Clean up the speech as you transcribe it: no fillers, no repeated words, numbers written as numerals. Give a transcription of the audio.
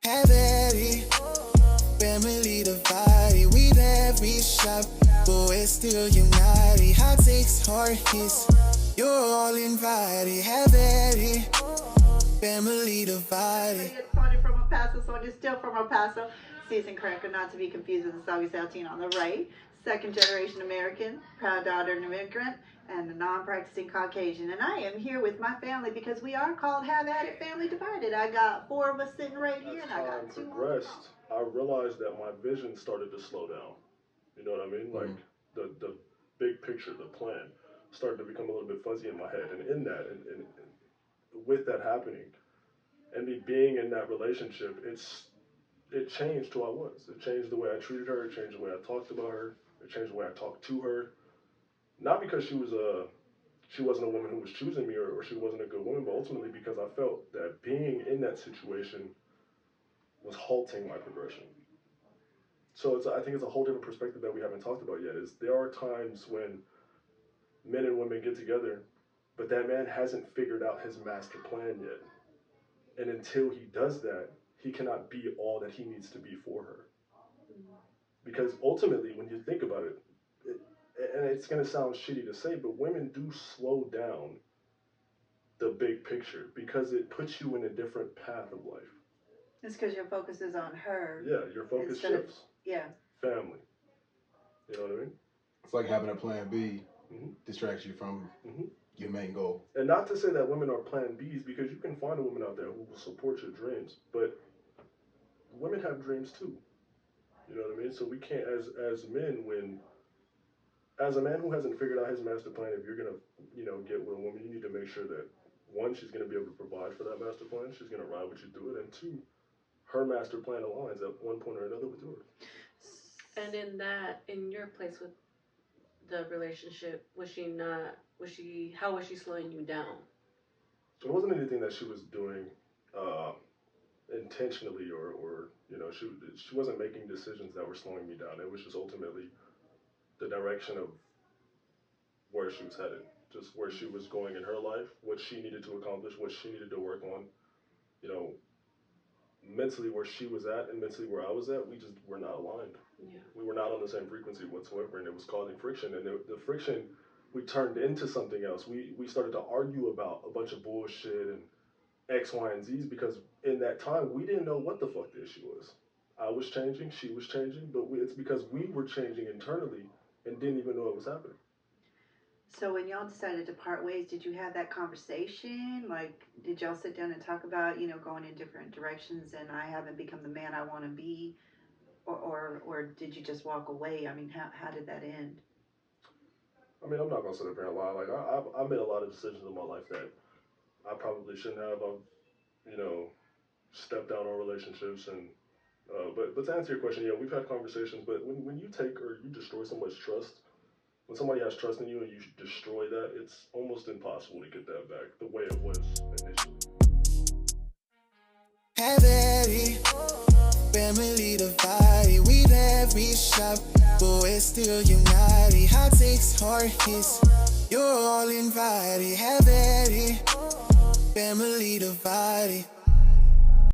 Have at it, family divided. We left, we shop, but we're still united. Hot takes, hard hits, you're all invited. Have at it, family divided. It's Sonia from El Paso. Sonia still from El Paso. Seasoned cracker, not to be confused with the soggy Saltine on the right. Second generation American, proud daughter of an immigrant, and a non-practicing Caucasian. And I am here with my family because we are called Have At It Family Divided. I got 4 of us sitting right here, and I got 2 progressed, I realized that my vision started to slow down. You know what I mean? Like the big picture, the plan, started to become a little bit fuzzy in my head. And in that, and with that happening, and me being in that relationship, it changed who I was. It changed the way I treated her. It changed the way I talked about her. It changed the way I talked to her. Not because she wasn't a woman who was choosing me or she wasn't a good woman, but ultimately because I felt that being in that situation was halting my progression. So I think it's a whole different perspective that we haven't talked about yet. Is there are times when men and women get together, but that man hasn't figured out his master plan yet. And until he does that, he cannot be all that he needs to be for her. Because ultimately, when you think about it, and it's going to sound shitty to say, but women do slow down the big picture because it puts you in a different path of life. It's because your focus is on her. Yeah, your focus shifts. Yeah. Family. You know what I mean? It's like having a plan B distracts you from your main goal. And not to say that women are plan Bs, because you can find a woman out there who will support your dreams, but women have dreams too. You know what I mean? So we can't, as men, as a man who hasn't figured out his master plan, if you're gonna, get with a woman, you need to make sure that, one, she's gonna be able to provide for that master plan. She's gonna ride with you through it, and 2, her master plan aligns at one point or another with yours. And in your place with the relationship, how was she slowing you down? It wasn't anything that she was doing intentionally or she wasn't making decisions that were slowing me down. It was just ultimately the direction of where she was headed, just where she was going in her life, what she needed to accomplish, what she needed to work on, mentally where she was at and mentally where I was at, we just were not aligned. Yeah. We were not on the same frequency whatsoever, and it was causing friction. And the friction, we turned into something else. We started to argue about a bunch of bullshit and X, Y, and Z's because in that time, we didn't know what the fuck the issue was. I was changing, she was changing, but it's because we were changing internally and didn't even know it was happening. So when y'all decided to part ways, did you have that conversation? Like, did y'all sit down and talk about, going in different directions and I haven't become the man I want to be? Or did you just walk away? I mean, how did that end? I mean, I'm not going to sit up here and lie. Like, I made a lot of decisions in my life that I probably shouldn't have. I've, stepped down on relationships and, but to answer your question, yeah, we've had conversations, but when you take or you destroy someone's trust, when somebody has trust in you and you destroy that, it's almost impossible to get that back the way it was initially. Have at it, family divided. We left, we shop, but we're still united. Hot takes, hard hits, you're all invited. Have at it, family divided.